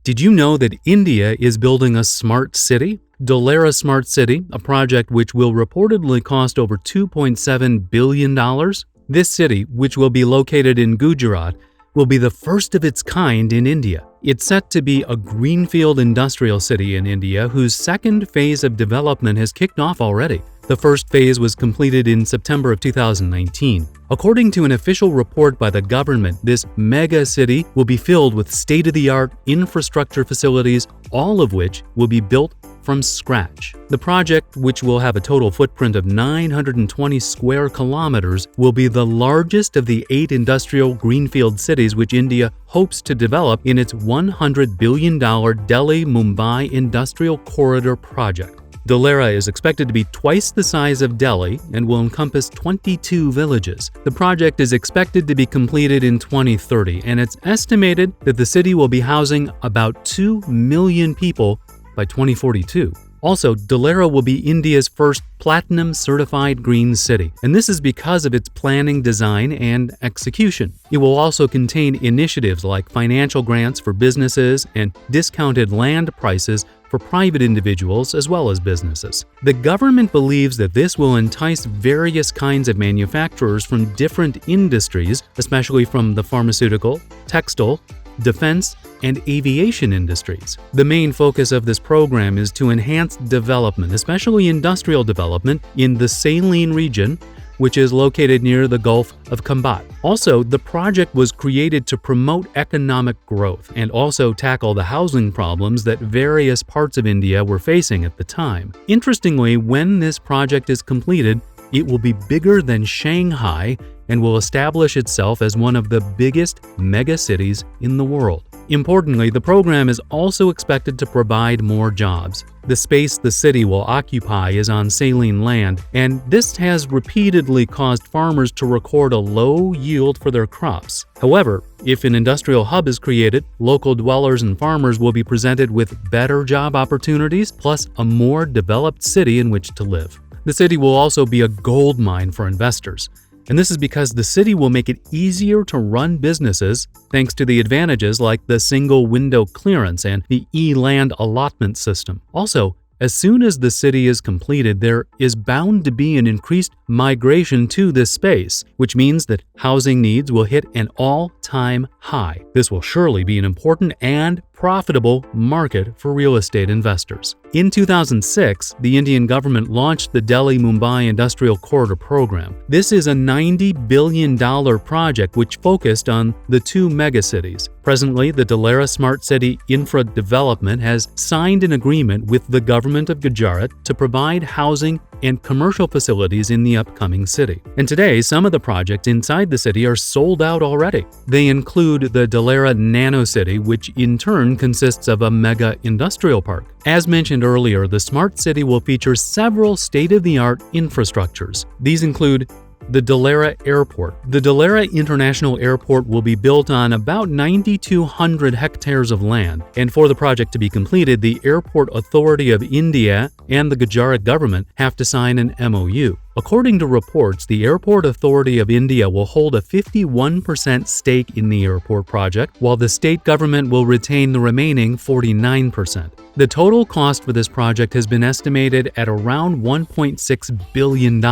Did you know that India is building a smart city? Dholera Smart City, a project which will reportedly cost over $2.7 billion. This city, which will be located in Gujarat, will be the first of its kind in India. It's set to be a greenfield industrial city in India whose second phase of development has kicked off already. The first phase was completed in September of 2019. According to an official report by the government, this mega city will be filled with state-of-the-art infrastructure facilities, all of which will be built from scratch. The project, which will have a total footprint of 920 square kilometers, will be the largest of the 8 industrial greenfield cities which India hopes to develop in its $100 billion Delhi-Mumbai Industrial Corridor project. Dholera is expected to be twice the size of Delhi and will encompass 22 villages. The project is expected to be completed in 2030, and it's estimated that the city will be housing about 2 million people by 2042. Also, Dholera will be India's first platinum-certified green city, and this is because of its planning, design, and execution. It will also contain initiatives like financial grants for businesses and discounted land prices for private individuals as well as businesses. The government believes that this will entice various kinds of manufacturers from different industries, especially from the pharmaceutical, textile, defense, and aviation industries. The main focus of this program is to enhance development, especially industrial development, in the Saline region, which is located near the Gulf of Khambat. Also, the project was created to promote economic growth and also tackle the housing problems that various parts of India were facing at the time. Interestingly, when this project is completed, it will be bigger than Shanghai and will establish itself as one of the biggest megacities in the world. Importantly, the program is also expected to provide more jobs. The space the city will occupy is on saline land, and this has repeatedly caused farmers to record a low yield for their crops. However, if an industrial hub is created, local dwellers and farmers will be presented with better job opportunities, plus a more developed city in which to live. The city will also be a gold mine for investors. And this is because the city will make it easier to run businesses thanks to the advantages like the single window clearance and the e-land allotment system. Also, as soon as the city is completed, there is bound to be an increased migration to this space, which means that housing needs will hit an all-time high. This will surely be an important and profitable market for real estate investors. In 2006, the Indian government launched the Delhi-Mumbai Industrial Corridor program. This is a $90 billion project which focused on the 2 megacities. Presently, the Dholera Smart City Infra Development has signed an agreement with the government of Gujarat to provide housing and commercial facilities in the upcoming city. And today, some of the projects inside the city are sold out already. They include the Dholera Nano City, which in turn consists of a mega industrial park. As mentioned earlier, the smart city will feature several state-of-the-art infrastructures. These include the Dholera Airport. The Dholera International Airport will be built on about 9,200 hectares of land, and for the project to be completed, the Airport Authority of India and the Gujarat government have to sign an MOU. According to reports, the Airport Authority of India will hold a 51% stake in the airport project, while the state government will retain the remaining 49%. The total cost for this project has been estimated at around $1.6 billion.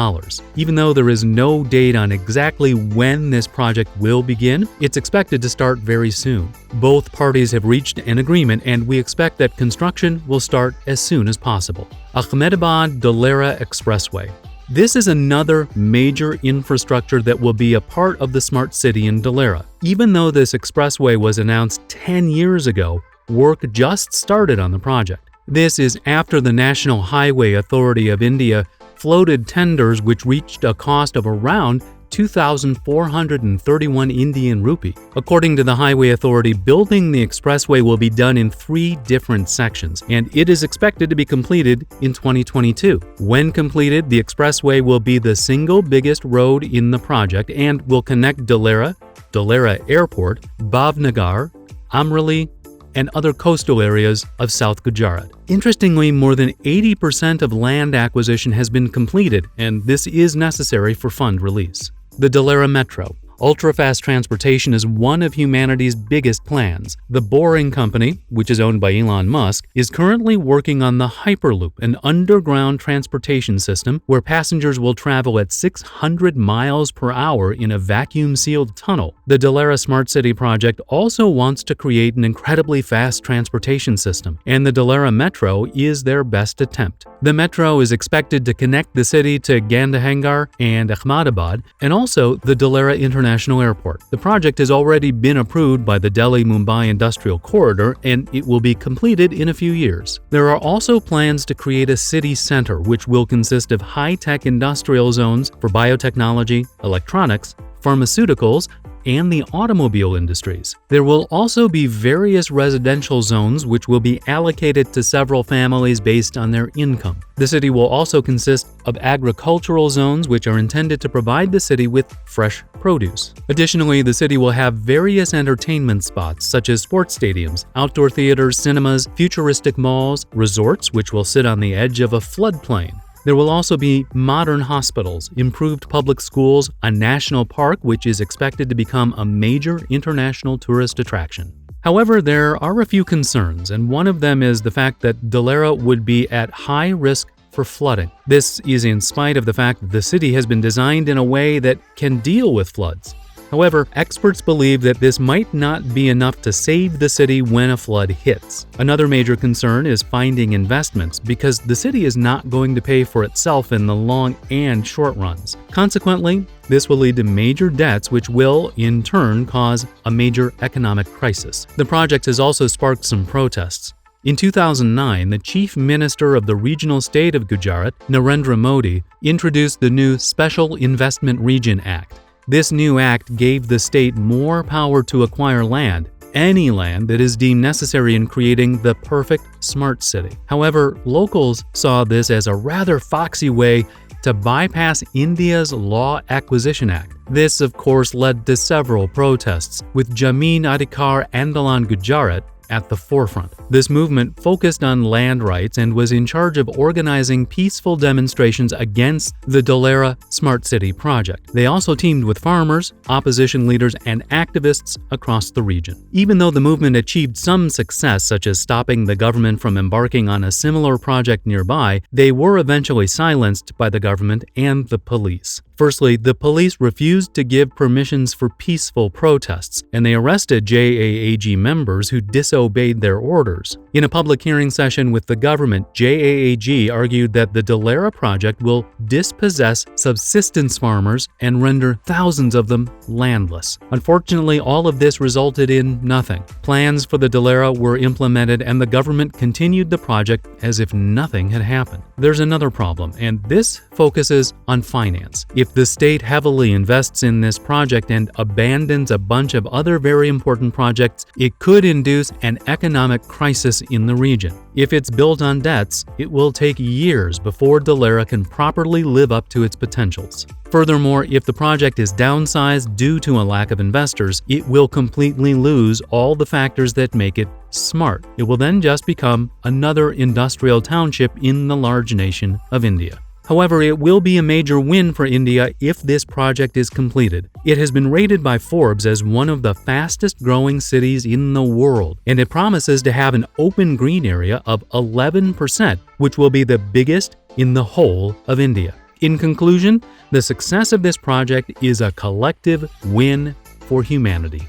Even though there is no date on exactly when this project will begin, it's expected to start very soon. Both parties have reached an agreement, and we expect that construction will start as soon as possible. Ahmedabad-Dholera Expressway. This is another major infrastructure that will be a part of the smart city in Dholera. Even though this expressway was announced 10 years ago, work just started on the project. This is after the National Highway Authority of India floated tenders which reached a cost of around 2,431 Indian rupee. According to the Highway Authority, building the expressway will be done in 3 different sections, and it is expected to be completed in 2022. When completed, the expressway will be the single biggest road in the project and will connect Dholera, Dholera Airport, Bhavnagar, Amreli, and other coastal areas of South Gujarat. Interestingly, more than 80% of land acquisition has been completed, and this is necessary for fund release. The Dholera Metro. Ultra-fast transportation is one of humanity's biggest plans. The Boring Company, which is owned by Elon Musk, is currently working on the Hyperloop, an underground transportation system where passengers will travel at 600 miles per hour in a vacuum-sealed tunnel. The Dholera Smart City project also wants to create an incredibly fast transportation system, and the Dholera Metro is their best attempt. The metro is expected to connect the city to Gandhinagar and Ahmedabad, and also the Dholera International Airport. The project has already been approved by the Delhi-Mumbai Industrial Corridor, and it will be completed in a few years. There are also plans to create a city center, which will consist of high-tech industrial zones for biotechnology, electronics, pharmaceuticals, and the automobile industries. There will also be various residential zones which will be allocated to several families based on their income. The city will also consist of agricultural zones which are intended to provide the city with fresh produce. Additionally, the city will have various entertainment spots such as sports stadiums, outdoor theaters, cinemas, futuristic malls, resorts which will sit on the edge of a floodplain. There will also be modern hospitals, improved public schools, a national park which is expected to become a major international tourist attraction. However, there are a few concerns, and one of them is the fact that Dholera would be at high risk for flooding. This is in spite of the fact that the city has been designed in a way that can deal with floods. However, experts believe that this might not be enough to save the city when a flood hits. Another major concern is finding investments because the city is not going to pay for itself in the long and short runs. Consequently, this will lead to major debts which will, in turn, cause a major economic crisis. The project has also sparked some protests. In 2009, the Chief Minister of the regional state of Gujarat, Narendra Modi, introduced the new Special Investment Region Act. This new act gave the state more power to acquire land, any land that is deemed necessary in creating the perfect smart city. However, locals saw this as a rather foxy way to bypass India's Law Acquisition Act. This, of course, led to several protests, with Jameen Adhikar Andolan Gujarat at the forefront. This movement focused on land rights and was in charge of organizing peaceful demonstrations against the Dholera Smart City project. They also teamed with farmers, opposition leaders, and activists across the region. Even though the movement achieved some success, such as stopping the government from embarking on a similar project nearby, they were eventually silenced by the government and the police. Firstly, the police refused to give permissions for peaceful protests, and they arrested JAAG members who disobeyed their orders. In a public hearing session with the government, JAAG argued that the Dholera project will dispossess subsistence farmers and render thousands of them landless. Unfortunately, all of this resulted in nothing. Plans for the Dholera were implemented, and the government continued the project as if nothing had happened. There's another problem, and this focuses on finance. If the state heavily invests in this project and abandons a bunch of other very important projects, it could induce an economic crisis in the region. If it's built on debts, it will take years before Dholera can properly live up to its potentials. Furthermore, if the project is downsized due to a lack of investors, it will completely lose all the factors that make it smart. It will then just become another industrial township in the large nation of India. However, it will be a major win for India if this project is completed. It has been rated by Forbes as one of the fastest growing cities in the world, and it promises to have an open green area of 11%, which will be the biggest in the whole of India. In conclusion, the success of this project is a collective win for humanity.